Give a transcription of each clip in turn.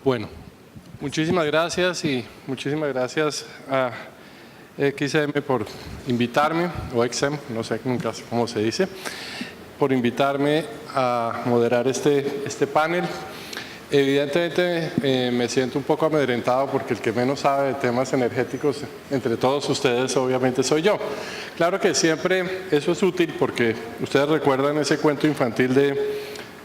Bueno, muchísimas gracias y muchísimas gracias a XM por invitarme, o XM, no sé nunca cómo se dice, por invitarme a moderar este panel. Evidentemente me siento un poco amedrentado porque el que menos sabe de temas energéticos entre todos ustedes obviamente soy yo. Claro que siempre eso es útil porque ustedes recuerdan ese cuento infantil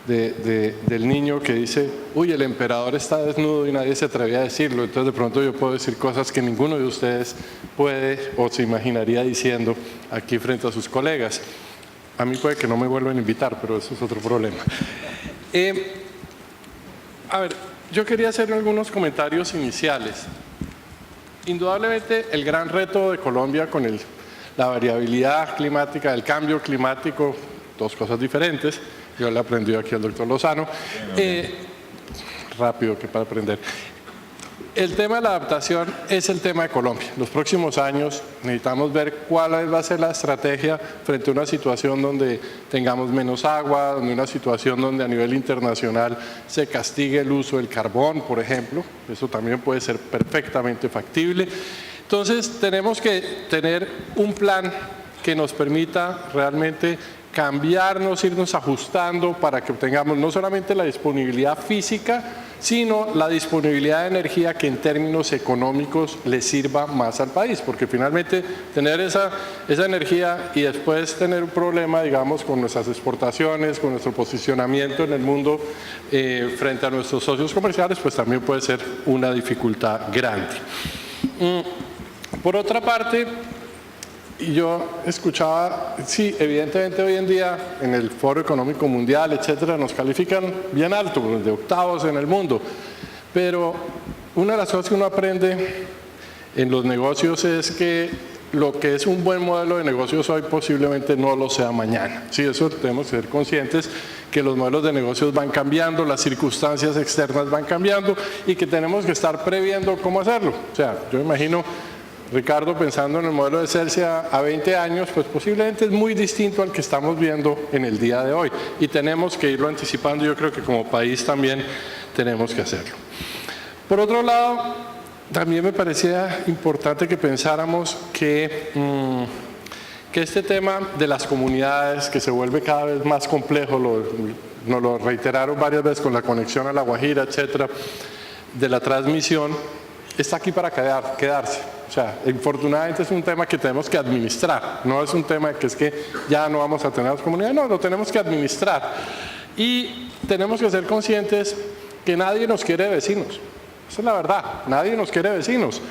del niño que dice, uy, el emperador está desnudo y nadie se atrevía a decirlo, entonces de pronto yo puedo decir cosas que ninguno de ustedes puede o se imaginaría diciendo aquí frente a sus colegas. A mí puede que no me vuelvan a invitar, pero eso es otro problema. A ver, yo quería hacer algunos comentarios iniciales. Indudablemente el gran reto de Colombia con la variabilidad climática, el cambio climático, dos cosas diferentes. Yo le aprendí aquí al doctor Lozano. Rápido que para aprender. El tema de la adaptación es el tema de Colombia. Los próximos años necesitamos ver cuál va a ser la estrategia frente a una situación donde tengamos menos agua, donde una situación donde a nivel internacional se castigue el uso del carbón, por ejemplo. Eso también puede ser perfectamente factible. Entonces tenemos que tener un plan que nos permita realmente cambiarnos, irnos ajustando para que obtengamos no solamente la disponibilidad física, sino la disponibilidad de energía que en términos económicos le sirva más al país, porque finalmente tener esa energía y después tener un problema, digamos, con nuestras exportaciones, con nuestro posicionamiento en el mundo frente a nuestros socios comerciales, pues también puede ser una dificultad grande. Por otra parte, y yo escuchaba, sí, evidentemente hoy en día en el Foro Económico Mundial, etcétera, nos califican bien alto, de octavos en el mundo, pero una de las cosas que uno aprende en los negocios es que lo que es un buen modelo de negocios hoy posiblemente no lo sea mañana. Sí, eso tenemos que ser conscientes que los modelos de negocios van cambiando, las circunstancias externas van cambiando y que tenemos que estar previendo cómo hacerlo. O sea, yo imagino Ricardo pensando en el modelo de Celsia a 20 años, pues posiblemente es muy distinto al que estamos viendo en el día de hoy y tenemos que irlo anticipando. Yo creo que como país también tenemos que hacerlo. Por otro lado, también me parecía importante que pensáramos que este tema de las comunidades, que se vuelve cada vez más complejo, nos lo reiteraron varias veces con la conexión a La Guajira, etcétera, de la transmisión, está aquí para quedarse. O sea, infortunadamente es un tema que tenemos que administrar, no es un tema que es que ya no vamos a tener las comunidades, no, lo tenemos que administrar. Y tenemos que ser conscientes que nadie nos quiere de vecinos, esa es la verdad, nadie nos quiere de vecinos.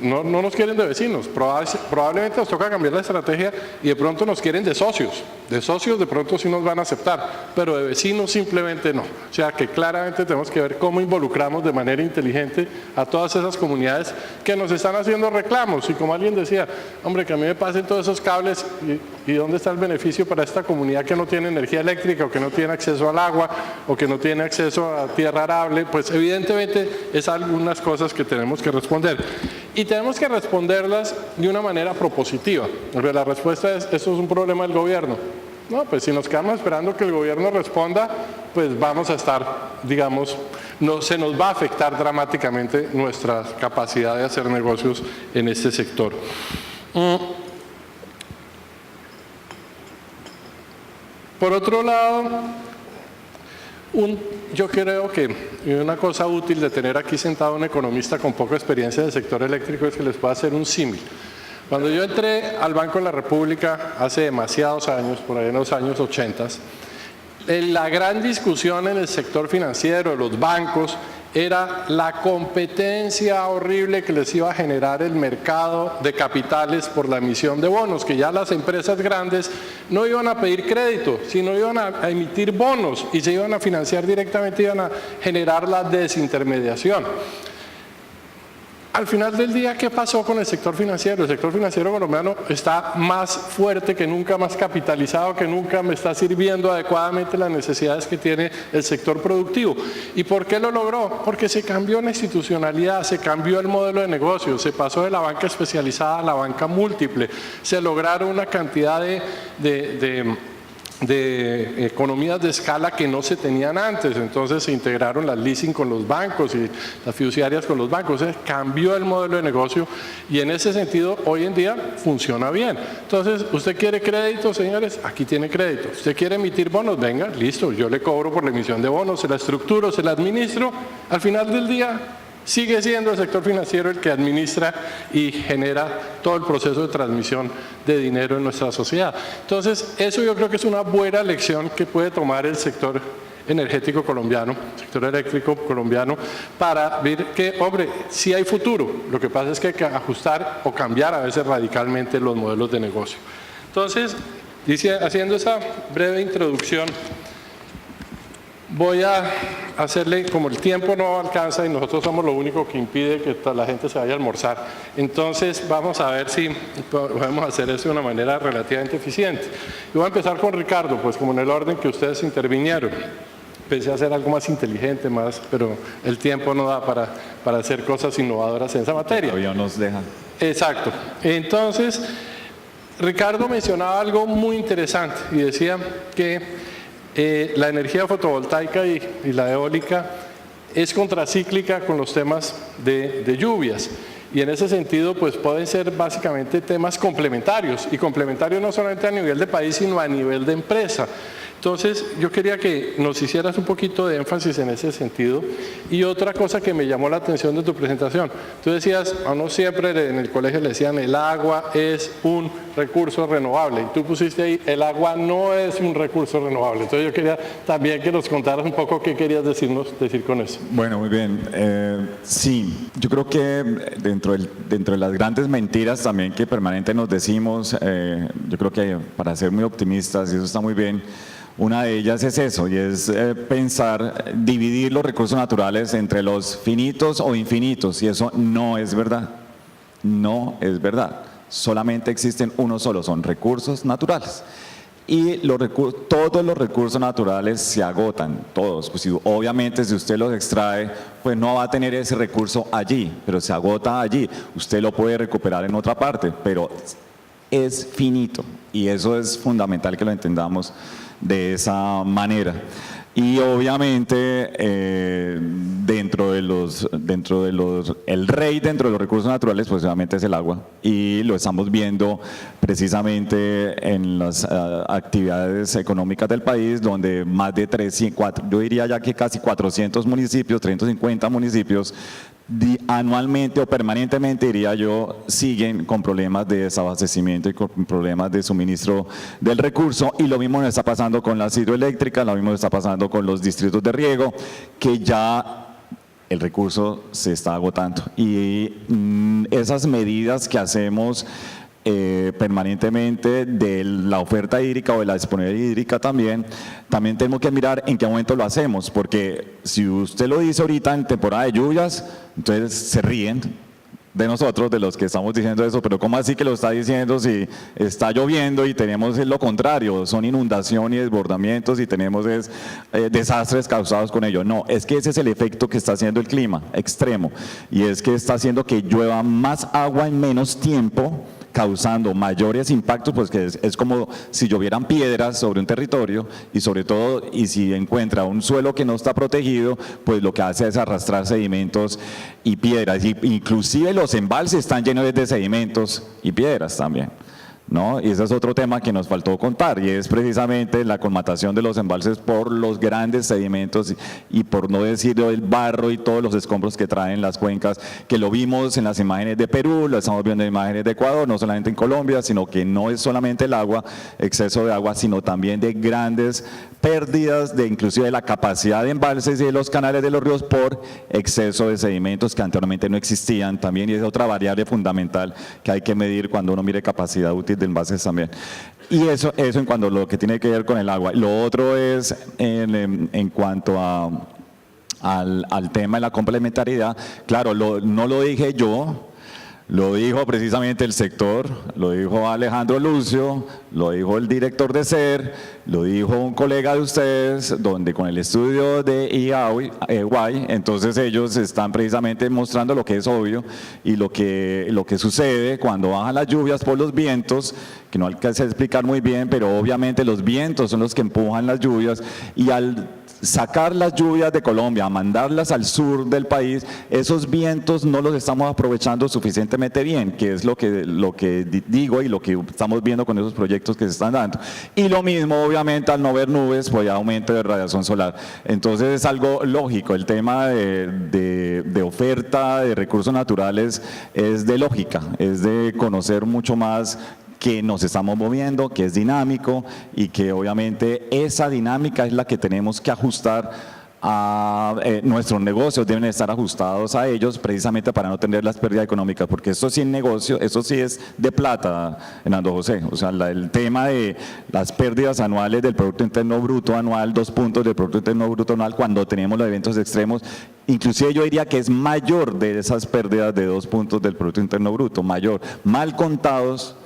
No nos quieren de vecinos, probablemente nos toca cambiar la estrategia y de pronto nos quieren de socios de pronto sí nos van a aceptar, pero de vecinos simplemente no. O sea que claramente tenemos que ver cómo involucramos de manera inteligente a todas esas comunidades que nos están haciendo reclamos y como alguien decía, hombre, que a mí me pasen todos esos cables y ¿dónde está el beneficio para esta comunidad que no tiene energía eléctrica o que no tiene acceso al agua o que no tiene acceso a tierra arable? Pues evidentemente es algunas cosas que tenemos que responder. Y tenemos que responderlas de una manera propositiva. Porque la respuesta es, ¿esto es un problema del gobierno? No, pues si nos quedamos esperando que el gobierno responda, pues vamos a estar, digamos, se nos va a afectar dramáticamente nuestra capacidad de hacer negocios en este sector. Por otro lado, yo creo que una cosa útil de tener aquí sentado un economista con poca experiencia del sector eléctrico es que les pueda hacer un símil. Cuando yo entré al Banco de la República hace demasiados años, por ahí en los años 80, la gran discusión en el sector financiero, de los bancos, era la competencia horrible que les iba a generar el mercado de capitales por la emisión de bonos, que ya las empresas grandes no iban a pedir crédito, sino iban a emitir bonos y se iban a financiar directamente, iban a generar la desintermediación. Al final del día, ¿qué pasó con el sector financiero? El sector financiero colombiano está más fuerte que nunca, más capitalizado que nunca, me está sirviendo adecuadamente las necesidades que tiene el sector productivo. ¿Y por qué lo logró? Porque se cambió la institucionalidad, se cambió el modelo de negocio, se pasó de la banca especializada a la banca múltiple, se lograron una cantidad de economías de escala que no se tenían antes. Entonces se integraron las leasing con los bancos y las fiduciarias con los bancos. Cambió el modelo de negocio y en ese sentido hoy en día funciona bien. Entonces, ¿usted quiere crédito, señores? Aquí tiene crédito. ¿Usted quiere emitir bonos? Venga, listo, yo le cobro por la emisión de bonos, se la estructuro, se la administro. Al final del día sigue siendo el sector financiero el que administra y genera todo el proceso de transmisión de dinero en nuestra sociedad. Entonces, eso yo creo que es una buena lección que puede tomar el sector energético colombiano, el sector eléctrico colombiano, para ver que, hombre, sí hay futuro. Lo que pasa es que hay que ajustar o cambiar a veces radicalmente los modelos de negocio. Entonces, haciendo esa breve introducción, voy a hacerle, como el tiempo no alcanza y nosotros somos lo único que impide que la gente se vaya a almorzar, entonces vamos a ver si podemos hacer eso de una manera relativamente eficiente. Yo voy a empezar con Ricardo, pues como en el orden que ustedes intervinieron. Pensé hacer algo más inteligente, pero el tiempo no da para hacer cosas innovadoras en esa materia. Todavía nos deja. Exacto. Entonces, Ricardo mencionaba algo muy interesante y decía que la energía fotovoltaica y la eólica es contracíclica con los temas de lluvias y en ese sentido pues pueden ser básicamente temas complementarios y complementarios no solamente a nivel de país sino a nivel de empresa. Entonces yo quería que nos hicieras un poquito de énfasis en ese sentido. Y otra cosa que me llamó la atención de tu presentación, tú decías, a uno siempre en el colegio le decían el agua es un recurso renovable y tú pusiste ahí, el agua no es un recurso renovable. Entonces yo quería también que nos contaras un poco qué querías decir con eso. Bueno, muy bien. Sí, yo creo que dentro de las grandes mentiras también que permanentemente nos decimos, yo creo que para ser muy optimistas, y eso está muy bien, una de ellas es eso, y es dividir los recursos naturales entre los finitos o infinitos, y eso no es verdad. No es verdad. Solamente existen uno solo, son recursos naturales. Y todos los recursos naturales se agotan, todos. Pues obviamente si usted los extrae, pues no va a tener ese recurso allí, pero se agota allí. Usted lo puede recuperar en otra parte, pero es finito, y eso es fundamental que lo entendamos de esa manera. Y obviamente el rey dentro de los recursos naturales pues obviamente es el agua, y lo estamos viendo precisamente en las actividades económicas del país, donde más de 300, yo diría ya que casi 400 municipios, 350 municipios anualmente o permanentemente, diría yo, siguen con problemas de desabastecimiento y con problemas de suministro del recurso, y lo mismo nos está pasando con las hidroeléctricas, lo mismo nos está pasando con los distritos de riego, que ya el recurso se está agotando. Y esas medidas que hacemos permanentemente de la oferta hídrica o de la disponibilidad hídrica también tenemos que mirar en qué momento lo hacemos, porque si usted lo dice ahorita en temporada de lluvias, entonces se ríen de nosotros, de los que estamos diciendo eso, pero ¿cómo así que lo está diciendo si está lloviendo y tenemos lo contrario? Son inundación y desbordamientos y tenemos desastres causados con ello. No, es que ese es el efecto que está haciendo el clima extremo, y es que está haciendo que llueva más agua en menos tiempo, causando mayores impactos, pues que es como si llovieran piedras sobre un territorio, y sobre todo, y si encuentra un suelo que no está protegido, pues lo que hace es arrastrar sedimentos y piedras, y inclusive los embalses están llenos de sedimentos y piedras también, ¿no? Y ese es otro tema que nos faltó contar, y es precisamente la colmatación de los embalses por los grandes sedimentos y por no decir el barro y todos los escombros que traen las cuencas, que lo vimos en las imágenes de Perú, lo estamos viendo en imágenes de Ecuador, no solamente en Colombia, sino que no es solamente el agua, exceso de agua, sino también de grandes pérdidas de inclusive de la capacidad de embalses y de los canales de los ríos por exceso de sedimentos que anteriormente no existían también, y es otra variable fundamental que hay que medir cuando uno mire capacidad útil de envases también. Y eso en cuanto a lo que tiene que ver con el agua. Lo otro es en cuanto al tema de la complementariedad. Claro, no lo dije yo, Lo dijo precisamente el sector, lo dijo Alejandro Lucio, lo dijo el director de SER, lo dijo un colega de ustedes, donde con el estudio de EY, entonces ellos están precisamente mostrando lo que es obvio y lo que sucede cuando bajan las lluvias por los vientos, que no alcancé a explicar muy bien, pero obviamente los vientos son los que empujan las lluvias, y al sacar las lluvias de Colombia, mandarlas al sur del país, esos vientos no los estamos aprovechando suficientemente bien, que es lo que digo y lo que estamos viendo con esos proyectos que se están dando. Y lo mismo, obviamente, al no ver nubes, pues hay aumento de radiación solar. Entonces es algo lógico, el tema de oferta de recursos naturales es de lógica, es de conocer mucho más que nos estamos moviendo, que es dinámico y que obviamente esa dinámica es la que tenemos que ajustar a nuestros negocios, deben estar ajustados a ellos precisamente para no tener las pérdidas económicas, porque esto sí es negocio, eso sí es de plata, Hernando José. O sea, el tema de las pérdidas anuales del Producto Interno Bruto anual, 2 puntos del Producto Interno Bruto anual, cuando tenemos los eventos extremos, inclusive yo diría que es mayor de esas pérdidas de 2 puntos del Producto Interno Bruto, mayor, mal contados.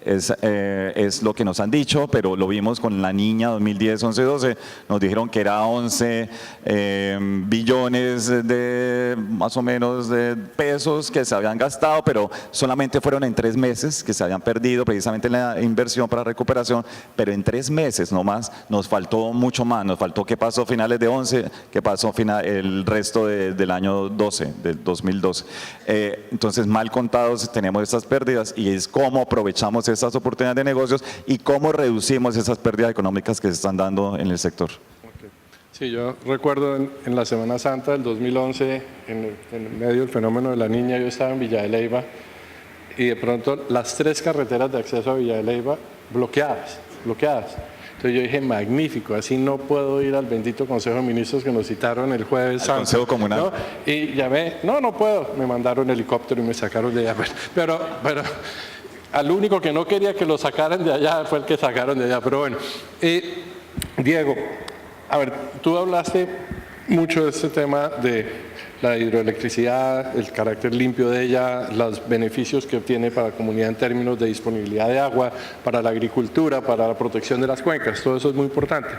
Es lo que nos han dicho, pero lo vimos con la niña 2010, 11, 12, nos dijeron que era 11 billones de más o menos de pesos que se habían gastado, pero solamente fueron en 3 meses que se habían perdido precisamente en la inversión para recuperación, pero en 3 meses nomás nos faltó mucho más, nos faltó qué pasó a finales de 11, qué pasó el resto del año 12, del 2012. Entonces, mal contados tenemos estas pérdidas y es cómo aprovechamos esas oportunidades de negocios y cómo reducimos esas pérdidas económicas que se están dando en el sector. Sí, yo recuerdo en la Semana Santa del 2011, en medio del fenómeno de la niña, yo estaba en Villa de Leyva y de pronto las 3 carreteras de acceso a Villa de Leyva bloqueadas. Entonces yo dije, magnífico, así no puedo ir al bendito Consejo de Ministros que nos citaron el jueves santo. Consejo Comunal. ¿No? Y llamé, no puedo, me mandaron helicóptero y me sacaron de allá, pero al único que no quería que lo sacaran de allá fue el que sacaron de allá, pero bueno. Diego, a ver, tú hablaste mucho de este tema de la hidroelectricidad, el carácter limpio de ella, los beneficios que obtiene para la comunidad en términos de disponibilidad de agua, para la agricultura, para la protección de las cuencas, todo eso es muy importante.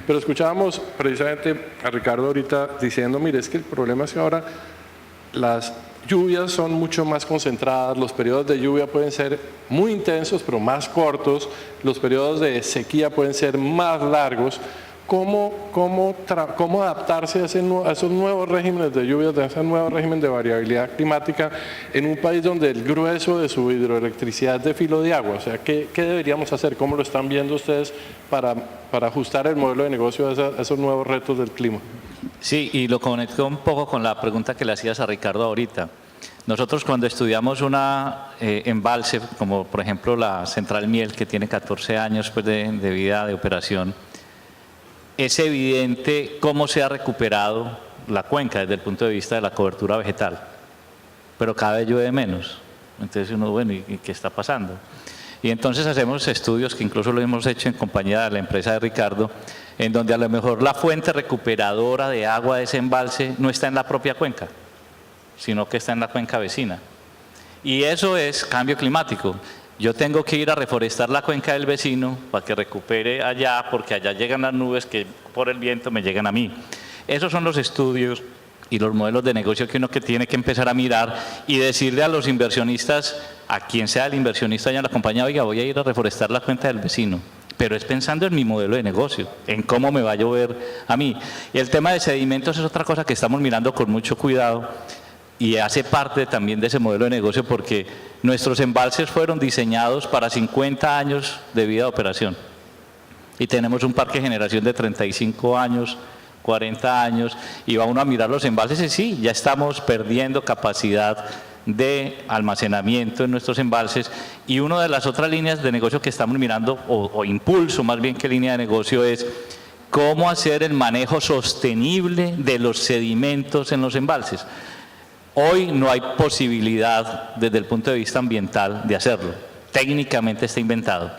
Pero escuchábamos precisamente a Ricardo ahorita diciendo, mire, es que el problema es que ahora las lluvias son mucho más concentradas, los periodos de lluvia pueden ser muy intensos pero más cortos, los periodos de sequía pueden ser más largos. ¿Cómo adaptarse a esos nuevos regímenes de lluvias, a ese nuevo régimen de variabilidad climática en un país donde el grueso de su hidroelectricidad es de filo de agua? O sea, ¿qué deberíamos hacer? ¿Cómo lo están viendo ustedes para ajustar el modelo de negocio a esos nuevos retos del clima? Sí, y lo conecto un poco con la pregunta que le hacías a Ricardo ahorita. Nosotros cuando estudiamos una embalse, como por ejemplo la Central Miel, que tiene 14 años pues, de vida de operación, es evidente cómo se ha recuperado la cuenca desde el punto de vista de la cobertura vegetal, pero cada vez llueve menos. Entonces uno, bueno, ¿y qué está pasando? Y entonces hacemos estudios que incluso lo hemos hecho en compañía de la empresa de Ricardo, en donde a lo mejor la fuente recuperadora de agua de ese embalse no está en la propia cuenca, sino que está en la cuenca vecina. Y eso es cambio climático. Yo tengo que ir a reforestar la cuenca del vecino para que recupere allá, porque allá llegan las nubes que por el viento me llegan a mí. Esos son los estudios y los modelos de negocio que uno que tiene que empezar a mirar y decirle a los inversionistas, a quien sea el inversionista ya en la compañía, oiga, voy a ir a reforestar la cuenca del vecino. Pero es pensando en mi modelo de negocio, en cómo me va a llover a mí. Y el tema de sedimentos es otra cosa que estamos mirando con mucho cuidado y hace parte también de ese modelo de negocio porque nuestros embalses fueron diseñados para 50 años de vida de operación. Y tenemos un parque de generación de 35 años, 40 años, y va uno a mirar los embalses y sí, ya estamos perdiendo capacidad de almacenamiento en nuestros embalses. Y una de las otras líneas de negocio que estamos mirando, o impulso más bien que línea de negocio, es cómo hacer el manejo sostenible de los sedimentos en los embalses. Hoy no hay posibilidad desde el punto de vista ambiental de hacerlo. Técnicamente está inventado,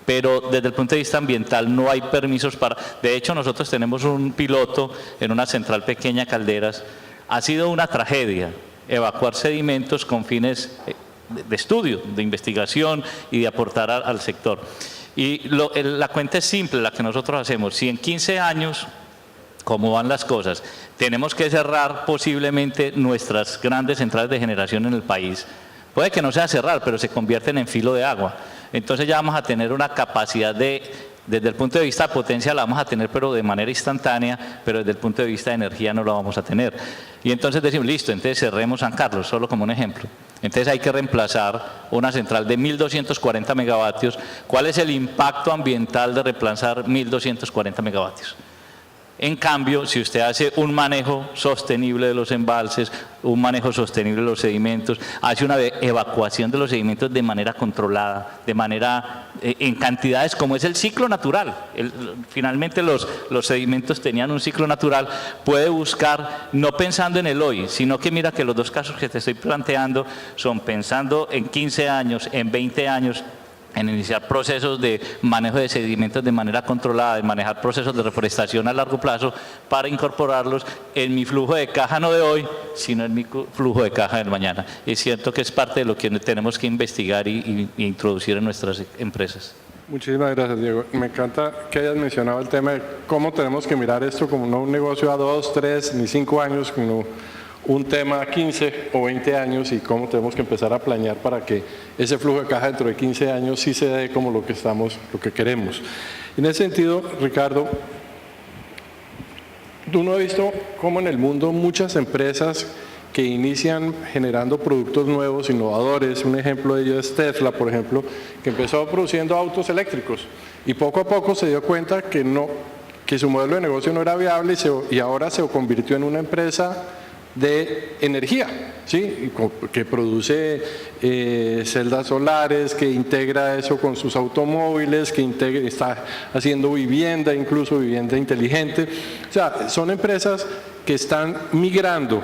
pero desde el punto de vista ambiental no hay permisos para... De hecho, nosotros tenemos un piloto en una central pequeña, Calderas. Ha sido una tragedia evacuar sedimentos con fines de estudio, de investigación y de aportar al sector. Y la cuenta es simple, la que nosotros hacemos. Si en 15 años, como van las cosas, tenemos que cerrar posiblemente nuestras grandes centrales de generación en el país, puede que no sea cerrar, pero se convierten en filo de agua. Entonces ya vamos a tener una capacidad desde el punto de vista de potencia la vamos a tener, pero de manera instantánea, pero desde el punto de vista de energía no la vamos a tener. Y entonces decimos, listo, entonces cerremos San Carlos, solo como un ejemplo. Entonces hay que reemplazar una central de 1.240 megavatios. ¿Cuál es el impacto ambiental de reemplazar 1.240 megavatios? En cambio, si usted hace un manejo sostenible de los embalses, un manejo sostenible de los sedimentos, hace una evacuación de los sedimentos de manera controlada, de manera en cantidades como es el ciclo natural. Finalmente los sedimentos tenían un ciclo natural, puede buscar, no pensando en el hoy, sino que mira que los dos casos que te estoy planteando son pensando en 15 años, en 20 años, en iniciar procesos de manejo de sedimentos de manera controlada, de manejar procesos de reforestación a largo plazo para incorporarlos en mi flujo de caja, no de hoy, sino en mi flujo de caja del mañana. Es cierto que es parte de lo que tenemos que investigar y introducir en nuestras empresas. Muchísimas gracias, Diego. Me encanta que hayas mencionado el tema de cómo tenemos que mirar esto como no un negocio a 2, 3 ni 5 años, sino un tema a 15 o 20 años y cómo tenemos que empezar a planear para que ese flujo de caja dentro de 15 años sí se dé como lo que queremos. En ese sentido, Ricardo, uno ha visto cómo en el mundo muchas empresas que inician generando productos nuevos, innovadores, un ejemplo de ello es Tesla, por ejemplo, que empezó produciendo autos eléctricos y poco a poco se dio cuenta que su modelo de negocio no era viable y ahora se convirtió en una empresa de energía, ¿sí? Que produce celdas solares, que integra eso con sus automóviles, está haciendo vivienda, incluso vivienda inteligente. O sea, son empresas que están migrando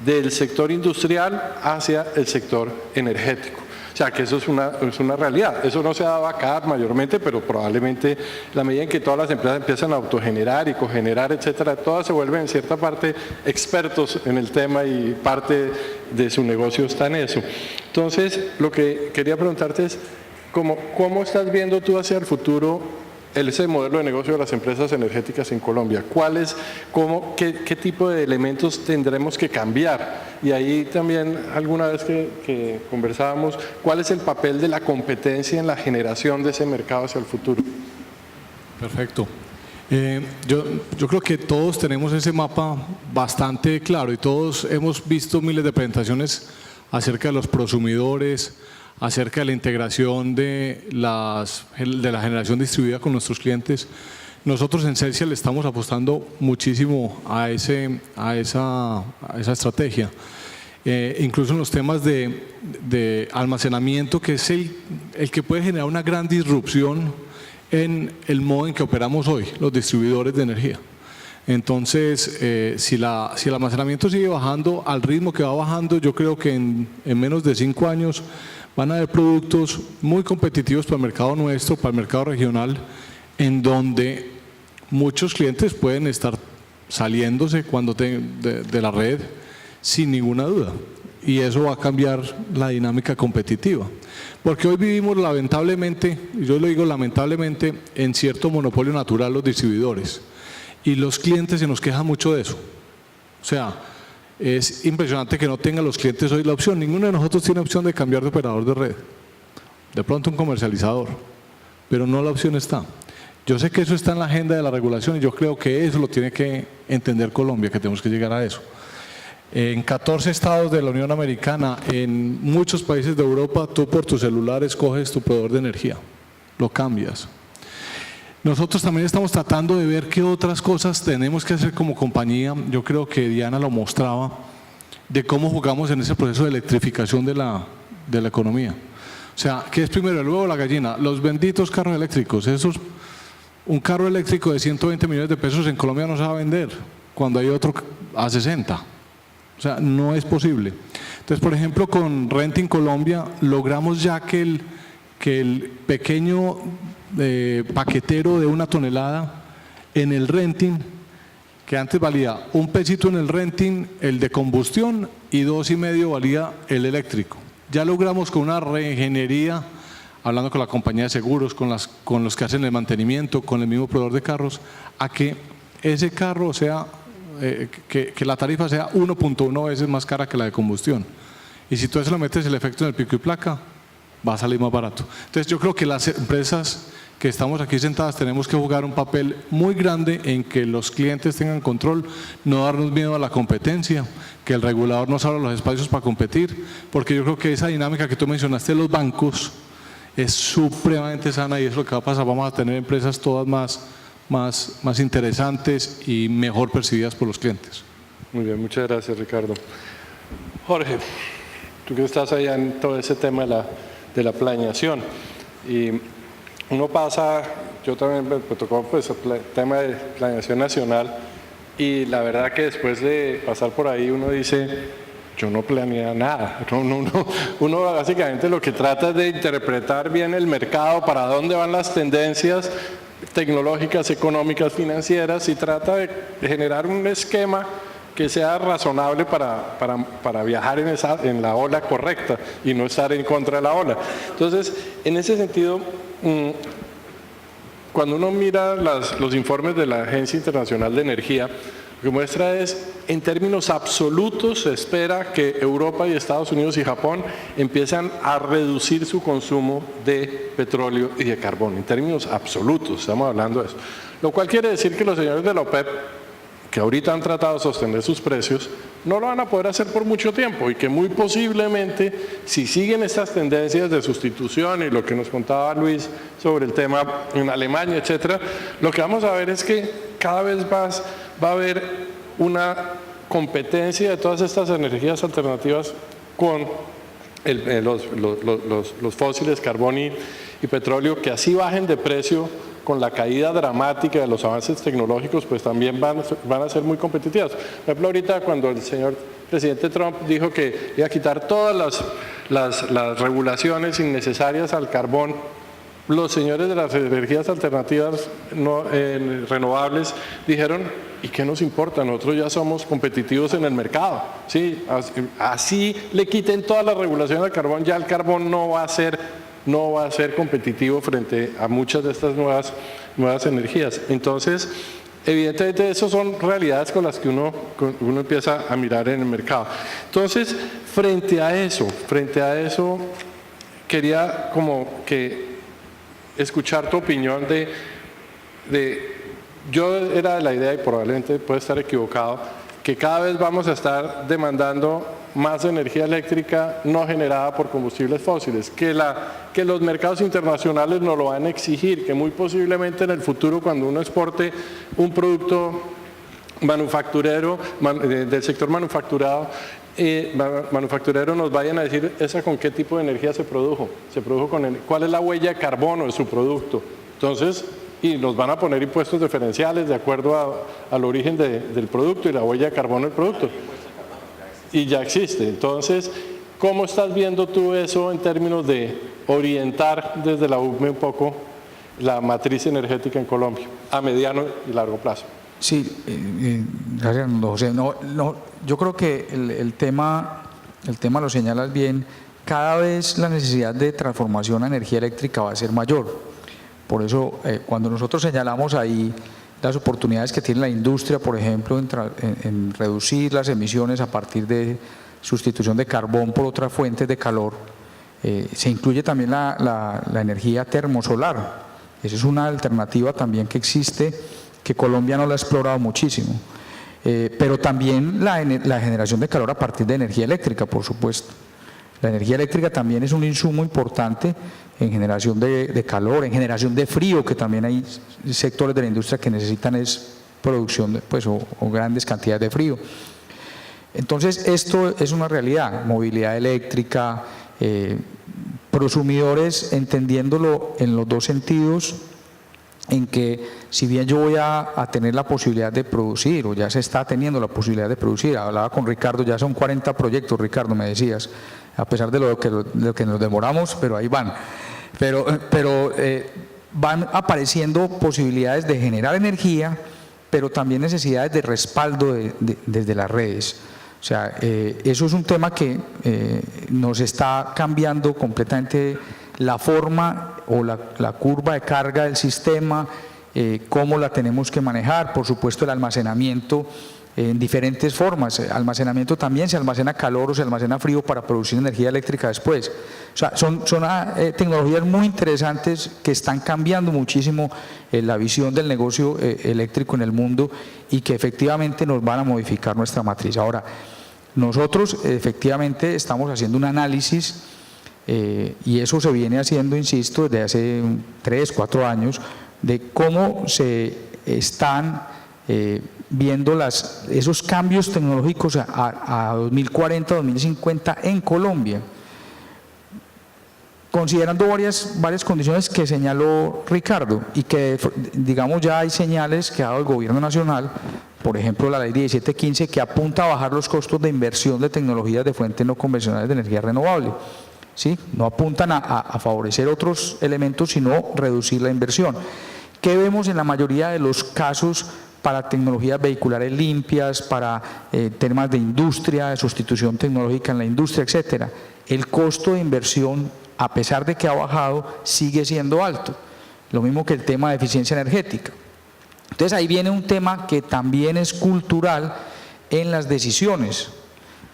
del sector industrial hacia el sector energético. O sea, que eso es una realidad. Eso no se daba acá mayormente, pero probablemente la medida en que todas las empresas empiezan a autogenerar y cogenerar, etcétera, todas se vuelven en cierta parte expertos en el tema y parte de su negocio está en eso. Entonces, lo que quería preguntarte es, ¿cómo estás viendo tú hacia el futuro ese modelo de negocio de las empresas energéticas en Colombia? ¿Qué tipo de elementos tendremos que cambiar? Y ahí también, alguna vez que conversábamos, ¿cuál es el papel de la competencia en la generación de ese mercado hacia el futuro? Perfecto. Yo creo que todos tenemos ese mapa bastante claro y todos hemos visto miles de presentaciones acerca de los prosumidores, acerca de la integración de la generación distribuida con nuestros clientes. Nosotros en Celsia le estamos apostando muchísimo a esa estrategia. Incluso en los temas de almacenamiento, que es el que puede generar una gran disrupción en el modo en que operamos hoy, los distribuidores de energía. Entonces, si el almacenamiento sigue bajando al ritmo que va bajando, yo creo que en menos de 5 años van a haber productos muy competitivos para el mercado nuestro, para el mercado regional, en donde muchos clientes pueden estar saliéndose de la red sin ninguna duda. Y eso va a cambiar la dinámica competitiva. Porque hoy vivimos lamentablemente, y yo lo digo lamentablemente, en cierto monopolio natural los distribuidores. Y los clientes se nos quejan mucho de eso. O sea, es impresionante que no tengan los clientes hoy la opción. Ninguno de nosotros tiene opción de cambiar de operador de red. De pronto un comercializador, pero no la opción está. Yo sé que eso está en la agenda de la regulación y yo creo que eso lo tiene que entender Colombia, que tenemos que llegar a eso. En 14 estados de la Unión Americana, en muchos países de Europa, tú por tu celular escoges tu proveedor de energía, lo cambias. Nosotros también estamos tratando de ver qué otras cosas tenemos que hacer como compañía. Yo creo que Diana lo mostraba, de cómo jugamos en ese proceso de electrificación de la economía. O sea, ¿qué es primero, el huevo o la gallina? Los benditos carros eléctricos. Un carro eléctrico de 120 millones de pesos en Colombia no se va a vender, cuando hay otro a 60. O sea, no es posible. Entonces, por ejemplo, con Renting Colombia logramos ya que el pequeño paquetero de 1 tonelada en el renting, que antes valía $1 en el renting, el de combustión, y $2.50 valía el eléctrico. Ya logramos con una reingeniería, hablando con la compañía de seguros, con los que hacen el mantenimiento, con el mismo proveedor de carros, a que ese carro sea, que la tarifa sea 1.1 veces más cara que la de combustión. Y si tú a eso le metes el efecto en el pico y placa, va a salir más barato. Entonces yo creo que las empresas que estamos aquí sentadas tenemos que jugar un papel muy grande en que los clientes tengan control, no darnos miedo a la competencia, que el regulador nos abra los espacios para competir, porque yo creo que esa dinámica que tú mencionaste de los bancos es supremamente sana y es lo que va a pasar. Vamos a tener empresas todas más interesantes y mejor percibidas por los clientes. Muy bien, muchas gracias, Ricardo. Jorge, tú que estás allá en todo ese tema de la planeación, y uno pasa, yo también me tocó pues, el tema de planeación nacional, y la verdad que después de pasar por ahí uno dice, yo no planeé nada. Uno básicamente lo que trata es de interpretar bien el mercado, para dónde van las tendencias tecnológicas, económicas, financieras, y trata de generar un esquema que sea razonable para viajar en la ola correcta y no estar en contra de la ola. Entonces, en ese sentido, cuando uno mira los informes de la Agencia Internacional de Energía, lo que muestra es, en términos absolutos, se espera que Europa y Estados Unidos y Japón empiezan a reducir su consumo de petróleo y de carbón, en términos absolutos, estamos hablando de eso. Lo cual quiere decir que los señores de la OPEP, que ahorita han tratado de sostener sus precios, no lo van a poder hacer por mucho tiempo, y que muy posiblemente, si siguen estas tendencias de sustitución y lo que nos contaba Luis sobre el tema en Alemania, etcétera, lo que vamos a ver es que cada vez más va a haber una competencia de todas estas energías alternativas con los fósiles, carbón y petróleo, que así bajen de precio con la caída dramática de los avances tecnológicos, pues también van a ser muy competitivas. Por ejemplo, ahorita cuando el señor presidente Trump dijo que iba a quitar todas las regulaciones innecesarias al carbón, los señores de las energías alternativas renovables dijeron, ¿y qué nos importa? Nosotros ya somos competitivos en el mercado. ¿Sí? Así le quiten todas las regulaciones al carbón, ya el carbón no va a ser competitivo frente a muchas de estas nuevas energías. Entonces, evidentemente, esas son realidades con las que uno empieza a mirar en el mercado. Entonces, frente a eso, quería como que escuchar tu opinión yo era de la idea, y probablemente puede estar equivocado, que cada vez vamos a estar demandando más energía eléctrica no generada por combustibles fósiles, que los mercados internacionales nos lo van a exigir, que muy posiblemente en el futuro, cuando uno exporte un producto manufacturero, del sector manufacturero, nos vayan a decir esa con qué tipo de energía se produjo cuál es la huella de carbono de su producto. Entonces, y nos van a poner impuestos diferenciales de acuerdo al origen del producto y la huella de carbono del producto. Y ya existe. Entonces, ¿cómo estás viendo tú eso en términos de orientar desde la UCME un poco la matriz energética en Colombia a mediano y largo plazo? Sí, gracias, José. Yo creo que el tema lo señalas bien. Cada vez la necesidad de transformación a energía eléctrica va a ser mayor. Por eso, cuando nosotros señalamos ahí las oportunidades que tiene la industria, por ejemplo, en reducir las emisiones a partir de sustitución de carbón por otras fuentes de calor, se incluye también la energía termosolar. Esa es una alternativa también que existe, que Colombia no la ha explorado muchísimo. Pero también la generación de calor a partir de energía eléctrica, por supuesto. La energía eléctrica también es un insumo importante en generación de calor, en generación de frío, que también hay sectores de la industria que necesitan producción o grandes cantidades de frío. Entonces, esto es una realidad, movilidad eléctrica, prosumidores entendiéndolo en los dos sentidos, en que si bien yo voy a tener la posibilidad de producir, o ya se está teniendo la posibilidad de producir, hablaba con Ricardo, ya son 40 proyectos, Ricardo, me decías, a pesar de lo que nos demoramos, pero ahí van. Pero van apareciendo posibilidades de generar energía, pero también necesidades de respaldo desde las redes. O sea, eso es un tema que nos está cambiando completamente la forma o la curva de carga del sistema, cómo la tenemos que manejar, por supuesto el almacenamiento en diferentes formas. Almacenamiento también, se almacena calor o se almacena frío para producir energía eléctrica después. O sea, son tecnologías muy interesantes que están cambiando muchísimo la visión del negocio eléctrico en el mundo y que efectivamente nos van a modificar nuestra matriz. Ahora, nosotros efectivamente estamos haciendo un análisis y eso se viene haciendo, insisto, desde hace 3, 4 años, de cómo se están viendo esos cambios tecnológicos a 2040, 2050 en Colombia, considerando varias condiciones que señaló Ricardo y que, digamos, ya hay señales que ha dado el Gobierno Nacional, por ejemplo, la Ley 1715, que apunta a bajar los costos de inversión de tecnologías de fuentes no convencionales de energía renovable. ¿Sí? No apuntan a favorecer otros elementos, sino reducir la inversión. ¿Qué vemos en la mayoría de los casos para tecnologías vehiculares limpias, para temas de industria, de sustitución tecnológica en la industria, etcétera? El costo de inversión, a pesar de que ha bajado, sigue siendo alto. Lo mismo que el tema de eficiencia energética. Entonces ahí viene un tema que también es cultural en las decisiones,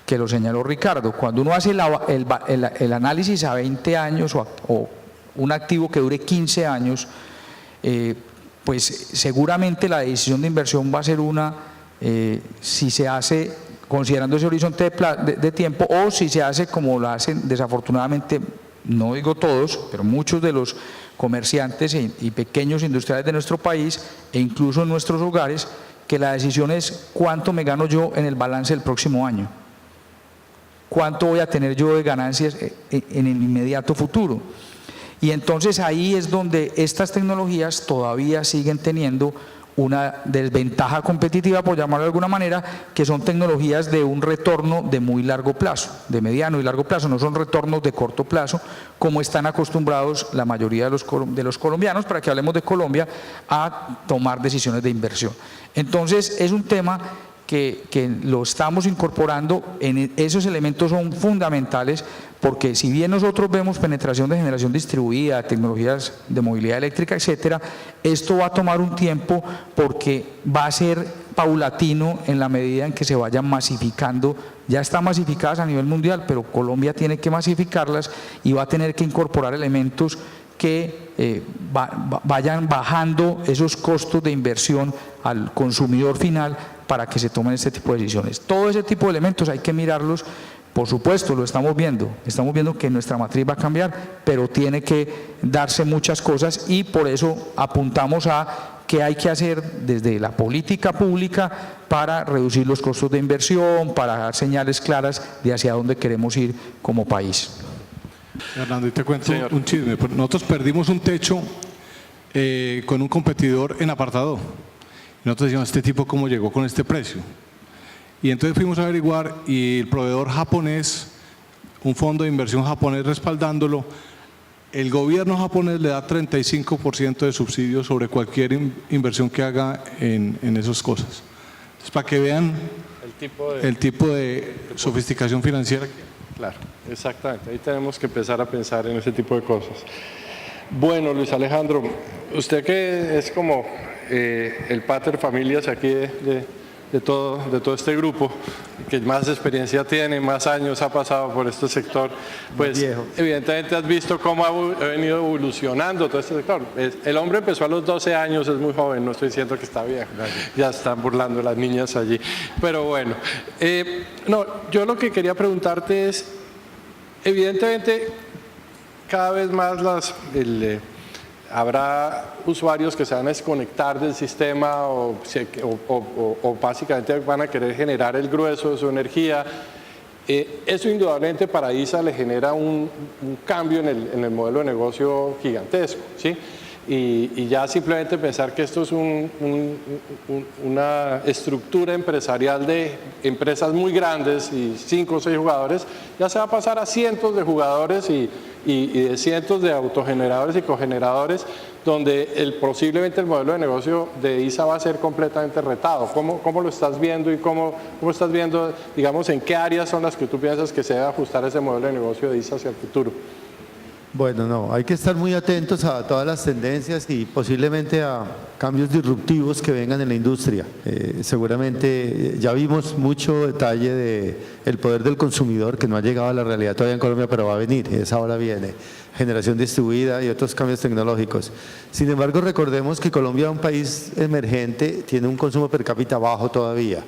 que lo señaló Ricardo. Cuando uno hace el análisis a 20 años o un activo que dure 15 años, pues seguramente la decisión de inversión va a ser si se hace considerando ese horizonte de tiempo o si se hace como lo hacen desafortunadamente, no digo todos, pero muchos de los comerciantes y pequeños industriales de nuestro país e incluso en nuestros hogares, que la decisión es cuánto me gano yo en el balance del próximo año, cuánto voy a tener yo de ganancias en el inmediato futuro. Y entonces ahí es donde estas tecnologías todavía siguen teniendo una desventaja competitiva, por llamarlo de alguna manera, que son tecnologías de un retorno de muy largo plazo, de mediano y largo plazo, no son retornos de corto plazo, como están acostumbrados la mayoría de los colombianos, para que hablemos de Colombia, a tomar decisiones de inversión. Entonces es un tema que lo estamos incorporando, esos elementos son fundamentales, porque si bien nosotros vemos penetración de generación distribuida, tecnologías de movilidad eléctrica, etcétera, esto va a tomar un tiempo porque va a ser paulatino en la medida en que se vayan masificando. Ya están masificadas a nivel mundial, pero Colombia tiene que masificarlas y va a tener que incorporar elementos que vayan bajando esos costos de inversión al consumidor final para que se tomen este tipo de decisiones. Todo ese tipo de elementos hay que mirarlos. Por supuesto, lo estamos viendo que nuestra matriz va a cambiar, pero tiene que darse muchas cosas y por eso apuntamos a qué hay que hacer desde la política pública para reducir los costos de inversión, para dar señales claras de hacia dónde queremos ir como país. Hernando, y te cuento Señor. un chisme. Nosotros perdimos un techo con un competidor en apartado. Nosotros decíamos, ¿este tipo cómo llegó con este precio? Y entonces fuimos a averiguar y el proveedor japonés, un fondo de inversión japonés respaldándolo, el gobierno japonés le da 35% de subsidio sobre cualquier inversión que haga en esas cosas. Entonces, para que vean el tipo de sofisticación financiera. Claro, exactamente. Ahí tenemos que empezar a pensar en ese tipo de cosas. Bueno, Luis Alejandro, usted que es como el pater familias aquí de todo este grupo, que más experiencia tiene, más años ha pasado por este sector, pues evidentemente has visto cómo ha venido evolucionando todo este sector. El hombre empezó a los 12 años, es muy joven, no estoy diciendo que está viejo, ya están burlando las niñas allí, pero bueno. No, yo lo que quería preguntarte es, evidentemente cada vez más habrá usuarios que se van a desconectar del sistema o básicamente van a querer generar el grueso de su energía. Eso indudablemente para ISA le genera un cambio en el modelo de negocio gigantesco, ¿sí? y ya simplemente pensar que esto es una estructura empresarial de empresas muy grandes y 5 o 6 jugadores, ya se va a pasar a cientos de jugadores y de cientos de autogeneradores y cogeneradores, donde posiblemente el modelo de negocio de ISA va a ser completamente retado. ¿Cómo lo estás viendo y cómo estás viendo, digamos, en qué áreas son las que tú piensas que se debe ajustar ese modelo de negocio de ISA hacia el futuro? Bueno, no, hay que estar muy atentos a todas las tendencias y posiblemente a cambios disruptivos que vengan en la industria. Seguramente ya vimos mucho detalle del poder del consumidor, que no ha llegado a la realidad todavía en Colombia, pero va a venir, esa hora viene. Generación distribuida y otros cambios tecnológicos. Sin embargo, recordemos que Colombia, un país emergente, tiene un consumo per cápita bajo todavía.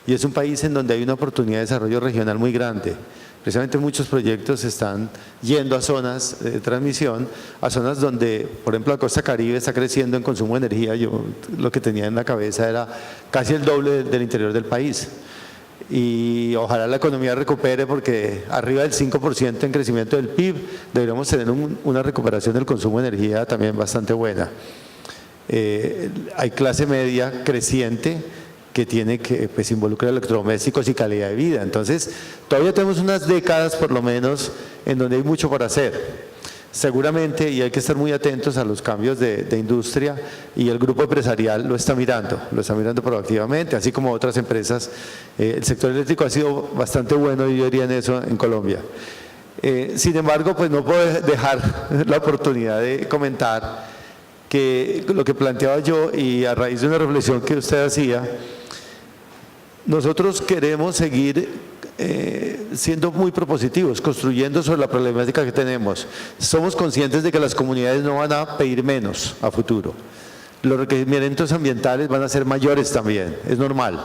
Y es un país en donde hay una oportunidad de desarrollo regional muy grande. Precisamente muchos proyectos están yendo a zonas de transmisión, a zonas donde, por ejemplo, la costa Caribe está creciendo en consumo de energía. Yo lo que tenía en la cabeza era casi el doble del interior del país. Y ojalá la economía recupere, porque arriba del 5% en crecimiento del PIB deberíamos tener una recuperación del consumo de energía también bastante buena. Hay clase media creciente que tiene que involucrar electrodomésticos y calidad de vida. Entonces, todavía tenemos unas décadas por lo menos en donde hay mucho por hacer. Seguramente, y hay que estar muy atentos a los cambios de industria, y el grupo empresarial lo está mirando proactivamente, así como otras empresas. El sector eléctrico ha sido bastante bueno, yo diría, en eso en Colombia. Sin embargo, pues no puedo dejar la oportunidad de comentar que lo que planteaba yo, y a raíz de una reflexión que usted hacía, nosotros queremos seguir siendo muy propositivos, construyendo sobre la problemática que tenemos. Somos conscientes de que las comunidades no van a pedir menos a futuro. Los requerimientos ambientales van a ser mayores también, es normal,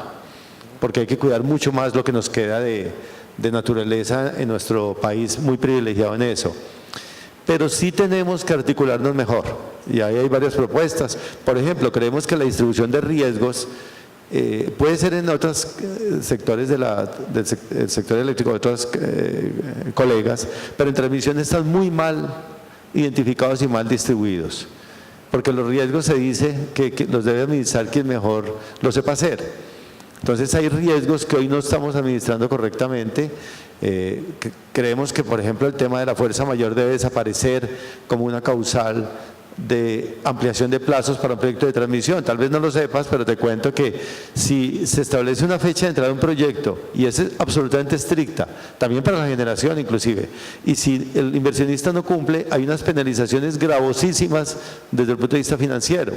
porque hay que cuidar mucho más lo que nos queda de naturaleza en nuestro país, muy privilegiado en eso. Pero sí tenemos que articularnos mejor, y ahí hay varias propuestas. Por ejemplo, creemos que la distribución de riesgos puede ser en otros sectores del sector eléctrico, de otros colegas, pero en transmisión están muy mal identificados y mal distribuidos, porque los riesgos se dice que los debe administrar quien mejor lo sepa hacer. Entonces hay riesgos que hoy no estamos administrando correctamente. Creemos que, por ejemplo, el tema de la fuerza mayor debe desaparecer como una causal de ampliación de plazos para un proyecto de transmisión. Tal vez no lo sepas, pero te cuento que si se establece una fecha de entrada de un proyecto, y es absolutamente estricta, también para la generación inclusive, y si el inversionista no cumple, hay unas penalizaciones gravosísimas desde el punto de vista financiero,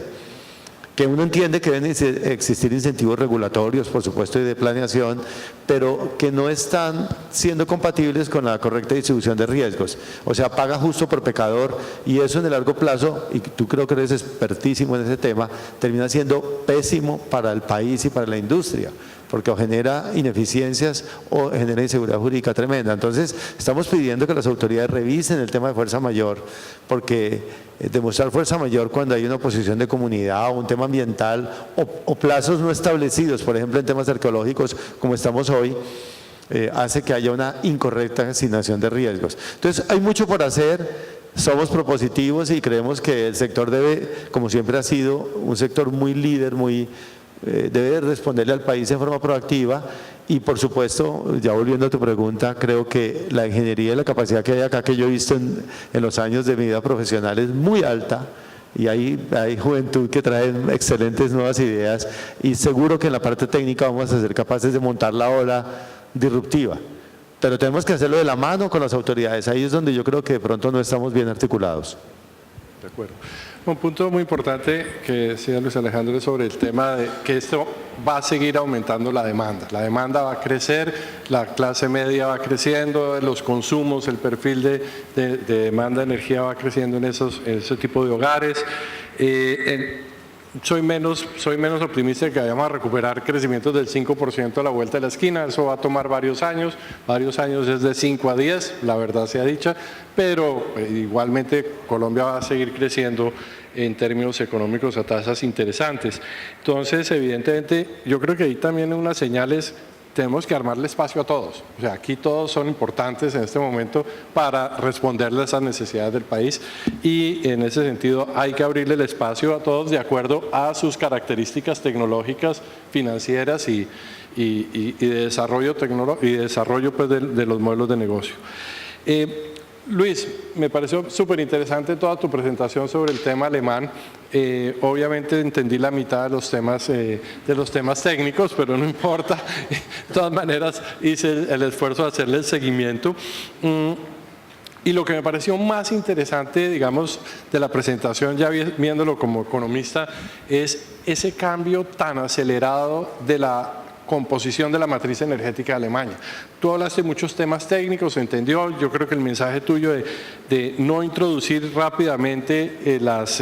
que uno entiende que deben existir incentivos regulatorios, por supuesto, y de planeación, pero que no están siendo compatibles con la correcta distribución de riesgos. O sea, paga justo por pecador, y eso en el largo plazo, y tú creo que eres expertísimo en ese tema, termina siendo pésimo para el país y para la industria, porque o genera ineficiencias o genera inseguridad jurídica tremenda. Entonces, estamos pidiendo que las autoridades revisen el tema de fuerza mayor, porque demostrar fuerza mayor cuando hay una oposición de comunidad o un tema ambiental o plazos no establecidos, por ejemplo en temas arqueológicos como estamos hoy, hace que haya una incorrecta asignación de riesgos. Entonces, hay mucho por hacer. Somos propositivos y creemos que el sector debe, como siempre ha sido, un sector muy líder, debe responderle al país en forma proactiva. Y por supuesto, ya volviendo a tu pregunta, creo que la ingeniería y la capacidad que hay acá, que yo he visto en los años de mi vida profesional, es muy alta, y hay juventud que trae excelentes nuevas ideas, y seguro que en la parte técnica vamos a ser capaces de montar la ola disruptiva. Pero tenemos que hacerlo de la mano con las autoridades. Ahí es donde yo creo que de pronto no estamos bien articulados. De acuerdo. Un punto muy importante que decía Luis Alejandro es sobre el tema de que esto va a seguir aumentando la demanda. La demanda va a crecer, la clase media va creciendo, los consumos, el perfil de demanda de energía va creciendo en ese tipo de hogares. Soy menos optimista de que vayamos a recuperar crecimientos del 5% a la vuelta de la esquina. Eso va a tomar varios años es de 5 a 10, la verdad sea dicha, pero igualmente Colombia va a seguir creciendo en términos económicos a tasas interesantes. Entonces, evidentemente, yo creo que hay también unas señales tenemos que armarle espacio a todos. O sea, aquí todos son importantes en este momento para responderle a esas necesidades del país y en ese sentido hay que abrirle el espacio a todos de acuerdo a sus características tecnológicas, financieras y de desarrollo, pues, de los modelos de negocio. Luis, me pareció súper interesante toda tu presentación sobre el tema alemán. Obviamente entendí la mitad de los temas técnicos, pero no importa. De todas maneras hice el esfuerzo de hacerle el seguimiento. Y lo que me pareció más interesante, digamos, de la presentación, ya viéndolo como economista, es ese cambio tan acelerado de la composición de la matriz energética de Alemania. Tú hablaste de muchos temas técnicos, se entendió. Yo creo que el mensaje tuyo de no introducir rápidamente las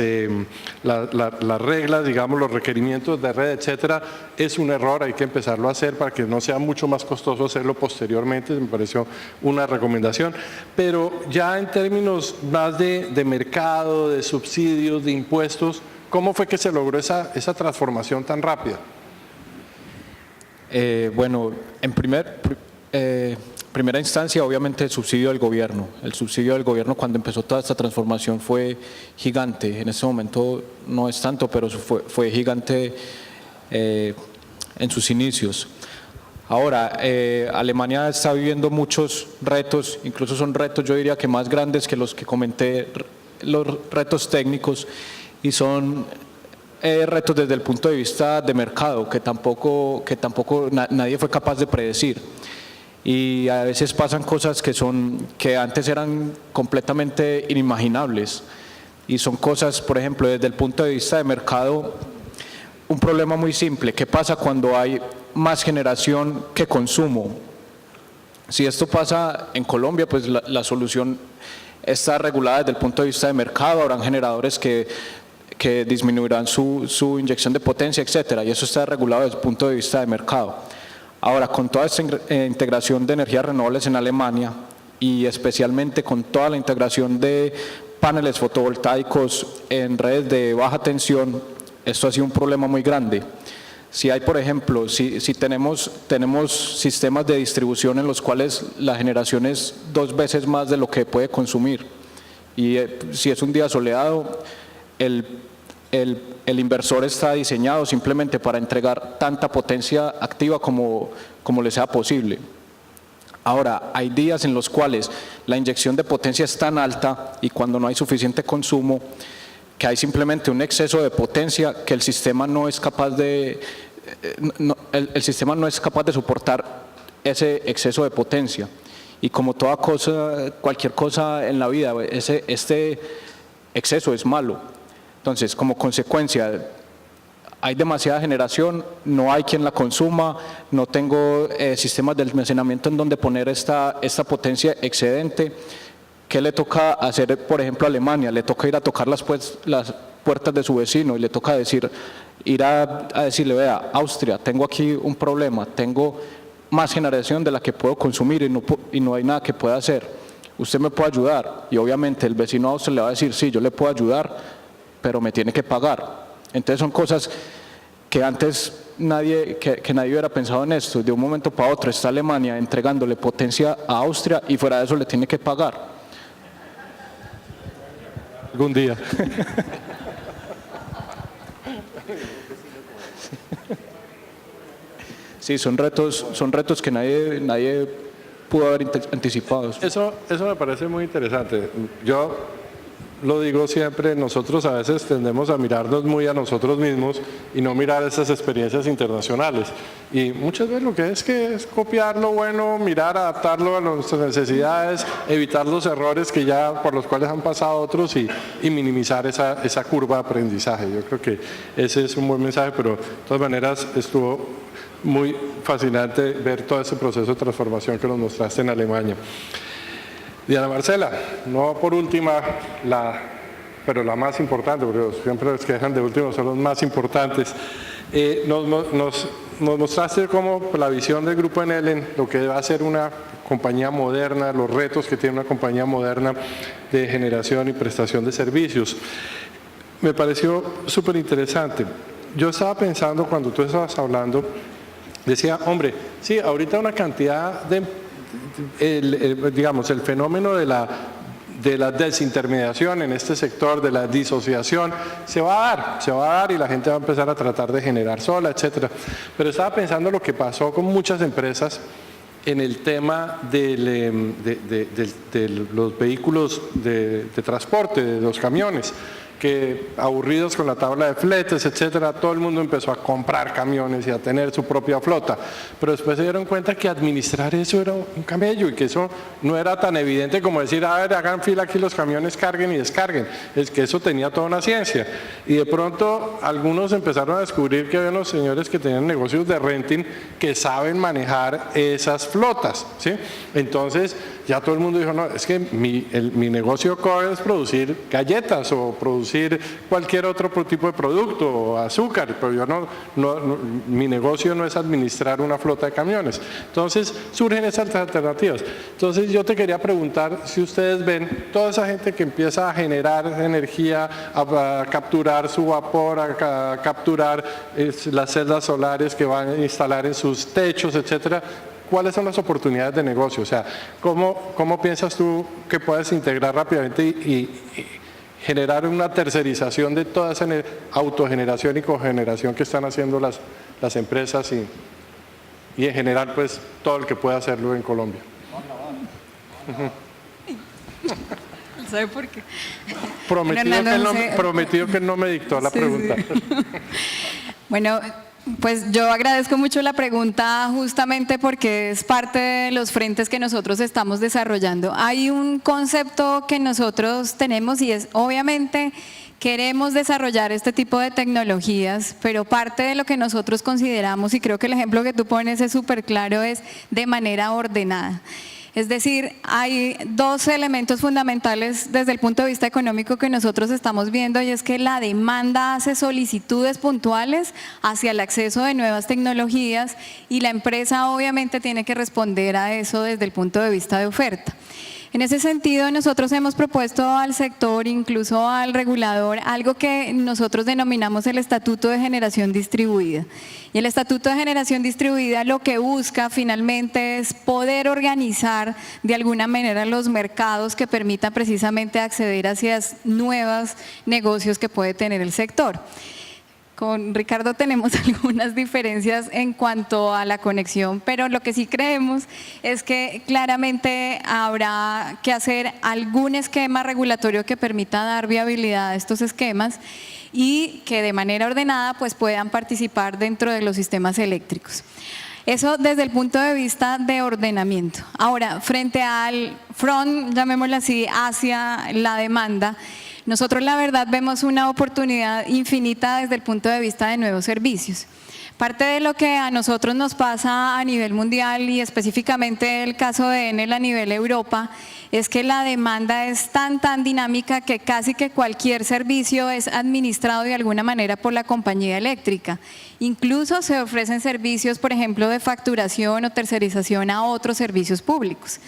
reglas, digamos, los requerimientos de red, etcétera, es un error. Hay que empezarlo a hacer para que no sea mucho más costoso hacerlo posteriormente. Me pareció una recomendación. Pero ya en términos más de mercado, de subsidios, de impuestos, ¿cómo fue que se logró esa transformación tan rápida? Bueno, en primera instancia, obviamente, el subsidio del gobierno. El subsidio del gobierno cuando empezó toda esta transformación fue gigante. En este momento no es tanto, pero fue gigante en sus inicios. Ahora, Alemania está viviendo muchos retos, incluso son retos, yo diría que más grandes que los que comenté, los retos técnicos, y son retos desde el punto de vista de mercado que tampoco nadie fue capaz de predecir. Y a veces pasan cosas que antes eran completamente inimaginables. Y son cosas, por ejemplo, desde el punto de vista de mercado, un problema muy simple. ¿Qué pasa cuando hay más generación que consumo? Si esto pasa en Colombia, pues la solución está regulada desde el punto de vista de mercado. Habrán generadores que disminuirán su inyección de potencia, etcétera, y eso está regulado desde el punto de vista de mercado. Ahora, con toda esta integración de energías renovables en Alemania y especialmente con toda la integración de paneles fotovoltaicos en redes de baja tensión, esto ha sido un problema muy grande. Si hay, por ejemplo, si tenemos sistemas de distribución en los cuales la generación es 2 veces más de lo que puede consumir, y si es un día soleado, el inversor está diseñado simplemente para entregar tanta potencia activa como le sea posible. Ahora, hay días en los cuales la inyección de potencia es tan alta y cuando no hay suficiente consumo, que hay simplemente un exceso de potencia que el sistema no es capaz de soportar ese exceso de potencia. Y como toda cosa, cualquier cosa en la vida, este exceso es malo. Entonces, como consecuencia, hay demasiada generación, no hay quien la consuma, no tengo sistemas de almacenamiento en donde poner esta potencia excedente. ¿Qué le toca hacer, por ejemplo, a Alemania? Le toca ir a tocar las puertas de su vecino y le toca ir a decirle, vea, Austria, tengo aquí un problema, tengo más generación de la que puedo consumir y no hay nada que pueda hacer. ¿Usted me puede ayudar? Y obviamente el vecino Austria le va a decir, sí, yo le puedo ayudar, pero me tiene que pagar. Entonces son cosas que antes nadie hubiera pensado en esto. De un momento para otro está Alemania entregándole potencia a Austria y fuera de eso le tiene que pagar. Algún día. Sí, son retos que nadie pudo haber anticipado. Eso me parece muy interesante. Yo lo digo siempre, nosotros a veces tendemos a mirarnos muy a nosotros mismos y no mirar esas experiencias internacionales. Y muchas veces lo que es copiar lo bueno, mirar, adaptarlo a nuestras necesidades, evitar los errores por los cuales han pasado otros y minimizar esa curva de aprendizaje. Yo creo que ese es un buen mensaje, pero de todas maneras estuvo muy fascinante ver todo ese proceso de transformación que nos mostraste en Alemania. Diana Marcela, no por última, pero la más importante, porque siempre los que dejan de último son los más importantes. Nos mostraste cómo la visión del Grupo Enel, lo que va a ser una compañía moderna, los retos que tiene una compañía moderna de generación y prestación de servicios. Me pareció súper interesante. Yo estaba pensando cuando tú estabas hablando decía, hombre, sí, ahorita una cantidad de, digamos, el fenómeno de la desintermediación en este sector, de la disociación, se va a dar y la gente va a empezar a tratar de generar sola, etcétera. Pero estaba pensando lo que pasó con muchas empresas en el tema de los vehículos de transporte, de los camiones, que aburridos con la tabla de fletes, etcétera, todo el mundo empezó a comprar camiones y a tener su propia flota, pero después se dieron cuenta que administrar eso era un camello y que eso no era tan evidente como decir, a ver, hagan fila aquí los camiones, carguen y descarguen, es que eso tenía toda una ciencia, y de pronto algunos empezaron a descubrir que había unos señores que tenían negocios de renting que saben manejar esas flotas, ¿sí? Entonces ya todo el mundo dijo, no, es que mi negocio core es producir galletas o producir cualquier otro tipo de producto o azúcar, pero yo mi negocio no es administrar una flota de camiones. Entonces surgen esas alternativas. Entonces yo te quería preguntar si ustedes ven toda esa gente que empieza a generar energía, a capturar su vapor, a capturar las celdas solares que van a instalar en sus techos, etcétera. ¿Cuáles son las oportunidades de negocio? O sea, ¿cómo piensas tú que puedes integrar rápidamente y generar una tercerización de toda esa autogeneración y cogeneración que están haciendo las empresas y en general pues todo el que pueda hacerlo en Colombia? ¿Sabe por qué? Prometido que él no me dictó la pregunta. Sí. Bueno, pues yo agradezco mucho la pregunta justamente porque es parte de los frentes que nosotros estamos desarrollando. Hay un concepto que nosotros tenemos y es, obviamente, queremos desarrollar este tipo de tecnologías, pero parte de lo que nosotros consideramos, y creo que el ejemplo que tú pones es súper claro, es de manera ordenada. Es decir, hay dos elementos fundamentales desde el punto de vista económico que nosotros estamos viendo y es que la demanda hace solicitudes puntuales hacia el acceso de nuevas tecnologías y la empresa obviamente tiene que responder a eso desde el punto de vista de oferta. En ese sentido, nosotros hemos propuesto al sector, incluso al regulador, algo que nosotros denominamos el Estatuto de Generación Distribuida. Y el Estatuto de Generación Distribuida lo que busca finalmente es poder organizar de alguna manera los mercados que permitan precisamente acceder hacia nuevos negocios que puede tener el sector. Con Ricardo tenemos algunas diferencias en cuanto a la conexión, pero lo que sí creemos es que claramente habrá que hacer algún esquema regulatorio que permita dar viabilidad a estos esquemas y que de manera ordenada pues puedan participar dentro de los sistemas eléctricos. Eso desde el punto de vista de ordenamiento. Ahora, frente al front, llamémoslo así, hacia la demanda, nosotros la verdad vemos una oportunidad infinita desde el punto de vista de nuevos servicios. Parte de lo que a nosotros nos pasa a nivel mundial y específicamente el caso de Enel a nivel Europa es que la demanda es tan dinámica que casi que cualquier servicio es administrado de alguna manera por la compañía eléctrica. Incluso se ofrecen servicios, por ejemplo, de facturación o tercerización a otros servicios públicos.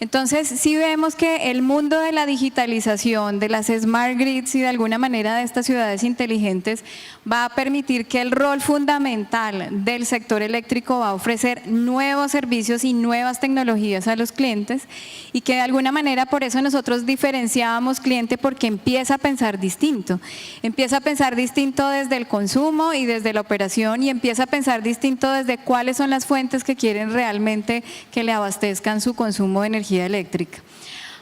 Entonces, sí vemos que el mundo de la digitalización, de las smart grids y de alguna manera de estas ciudades inteligentes va a permitir que el rol fundamental del sector eléctrico va a ofrecer nuevos servicios y nuevas tecnologías a los clientes y que de alguna manera por eso nosotros diferenciábamos cliente porque empieza a pensar distinto. Empieza a pensar distinto desde el consumo y desde la operación y empieza a pensar distinto desde cuáles son las fuentes que quieren realmente que le abastezcan su consumo de energía eléctrica.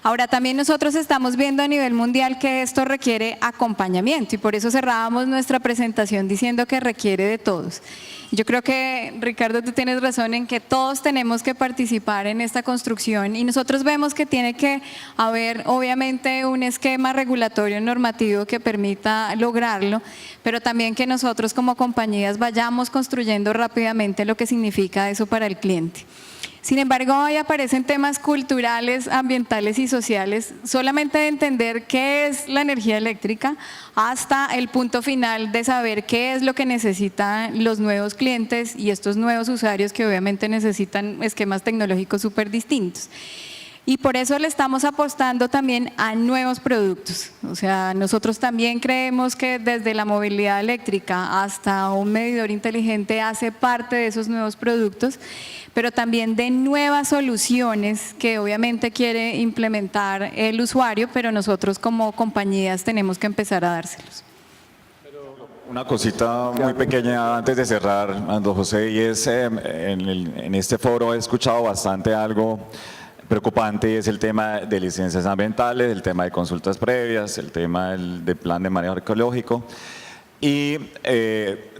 Ahora, también nosotros estamos viendo a nivel mundial que esto requiere acompañamiento y por eso cerrábamos nuestra presentación diciendo que requiere de todos. Yo creo que, Ricardo, tú tienes razón en que todos tenemos que participar en esta construcción y nosotros vemos que tiene que haber, obviamente, un esquema regulatorio normativo que permita lograrlo, pero también que nosotros como compañías vayamos construyendo rápidamente lo que significa eso para el cliente. Sin embargo, hoy aparecen temas culturales, ambientales y sociales, solamente de entender qué es la energía eléctrica hasta el punto final de saber qué es lo que necesitan los nuevos clientes y estos nuevos usuarios que obviamente necesitan esquemas tecnológicos súper distintos. Y por eso le estamos apostando también a nuevos productos. O sea, nosotros también creemos que desde la movilidad eléctrica hasta un medidor inteligente hace parte de esos nuevos productos, pero también de nuevas soluciones que obviamente quiere implementar el usuario, pero nosotros como compañías tenemos que empezar a dárselos. Una cosita muy pequeña antes de cerrar, don José, y es en este foro he escuchado bastante algo preocupante, y es el tema de licencias ambientales, el tema de consultas previas, el tema del plan de manejo ecológico y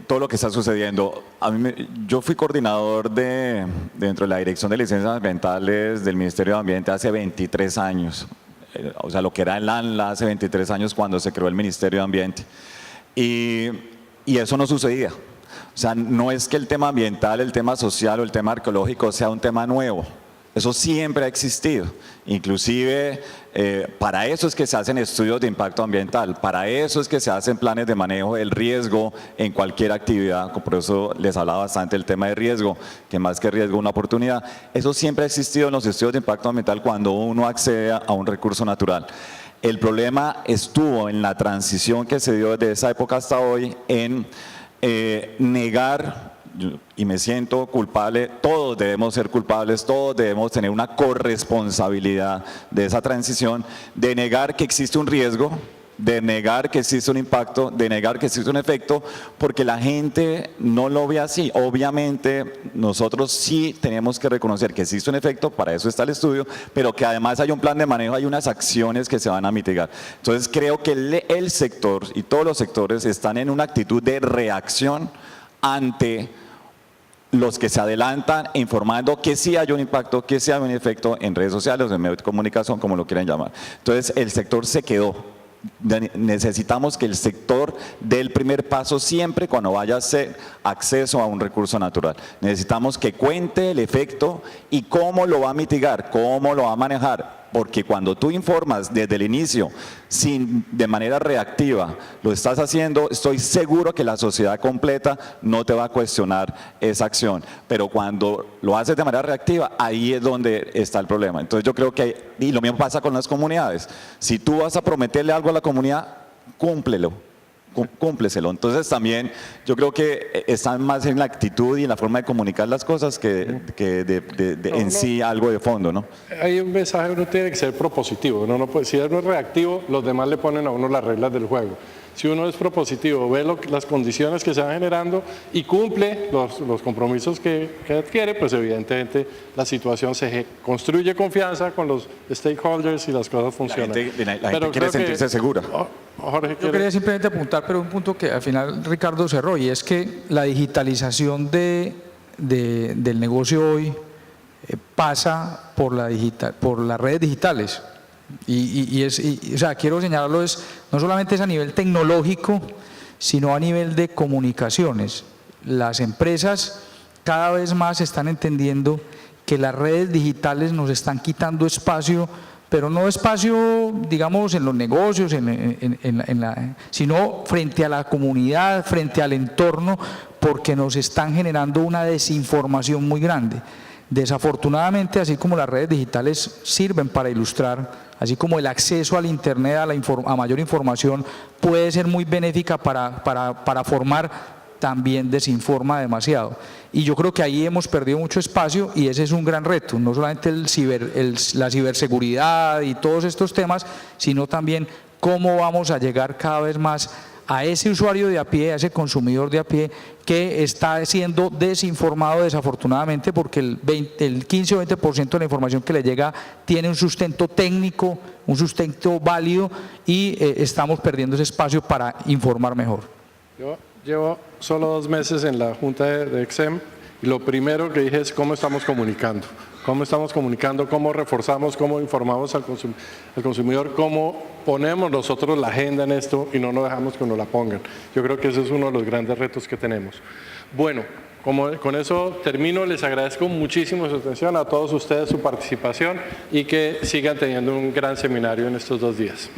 todo lo que está sucediendo. Yo fui coordinador dentro de la Dirección de Licencias Ambientales del Ministerio de Ambiente hace 23 años, o sea, lo que era el ANLA hace 23 años cuando se creó el Ministerio de Ambiente. Y eso no sucedía. O sea, no es que el tema ambiental, el tema social o el tema arqueológico sea un tema nuevo. Eso siempre ha existido. Inclusive, para eso es que se hacen estudios de impacto ambiental, para eso es que se hacen planes de manejo del riesgo en cualquier actividad. Por eso les hablaba bastante del tema de riesgo, que más que riesgo, una oportunidad. Eso siempre ha existido en los estudios de impacto ambiental cuando uno accede a un recurso natural. El problema estuvo en la transición que se dio desde esa época hasta hoy en negar, y me siento culpable, todos debemos ser culpables, todos debemos tener una corresponsabilidad de esa transición, de negar que existe un riesgo, de negar que existe un impacto, de negar que existe un efecto, porque la gente no lo ve así. Obviamente nosotros sí tenemos que reconocer que existe un efecto, para eso está el estudio, pero que además hay un plan de manejo, hay unas acciones que se van a mitigar. Entonces creo que el sector y todos los sectores están en una actitud de reacción ante los que se adelantan informando que sí hay un impacto, que sí hay un efecto en redes sociales, en medios de comunicación, como lo quieran llamar. Entonces el sector se quedó. Necesitamos que el sector dé el primer paso siempre cuando vaya a ser acceso a un recurso natural. Necesitamos que cuente el efecto y cómo lo va a mitigar, cómo lo va a manejar, porque cuando tú informas desde el inicio, de manera reactiva, lo estás haciendo, estoy seguro que la sociedad completa no te va a cuestionar esa acción, pero cuando lo haces de manera reactiva, ahí es donde está el problema. Entonces yo creo que, y lo mismo pasa con las comunidades, si tú vas a prometerle algo a la comunidad, cúmplelo. Cúmpleselo. Entonces también yo creo que están más en la actitud y en la forma de comunicar las cosas que en sí algo de fondo, ¿no? Hay un mensaje, uno tiene que ser propositivo, uno no puede, si uno es reactivo, los demás le ponen a uno las reglas del juego. Si uno es propositivo, ve las condiciones que se van generando y cumple los compromisos que adquiere, pues evidentemente la situación se construye confianza con los stakeholders y las cosas funcionan. La gente quiere sentirse segura. Jorge, Yo quería simplemente apuntar, pero un punto que al final Ricardo cerró, y es que la digitalización del negocio hoy pasa por las redes digitales. O sea, quiero señalarlo, no solamente es a nivel tecnológico, sino a nivel de comunicaciones. Las empresas cada vez más están entendiendo que las redes digitales nos están quitando espacio, pero no espacio, digamos, en los negocios, sino frente a la comunidad, frente al entorno, porque nos están generando una desinformación muy grande. Desafortunadamente, así como las redes digitales sirven para ilustrar, así como el acceso al Internet, a mayor información, puede ser muy benéfica para formar, también desinforma demasiado. Y yo creo que ahí hemos perdido mucho espacio y ese es un gran reto, no solamente la ciberseguridad y todos estos temas, sino también cómo vamos a llegar cada vez más a ese usuario de a pie, a ese consumidor de a pie que está siendo desinformado desafortunadamente, porque el 15 o 20% de la información que le llega tiene un sustento técnico, un sustento válido, y estamos perdiendo ese espacio para informar mejor. Yo llevo solo 2 meses en la Junta de EXEM y lo primero que dije es cómo estamos comunicando. Cómo reforzamos, cómo informamos al consumidor, cómo ponemos nosotros la agenda en esto y no nos dejamos que nos la pongan. Yo creo que ese es uno de los grandes retos que tenemos. Bueno, con eso termino. Les agradezco muchísimo su atención, a todos ustedes su participación y que sigan teniendo un gran seminario en estos 2 días.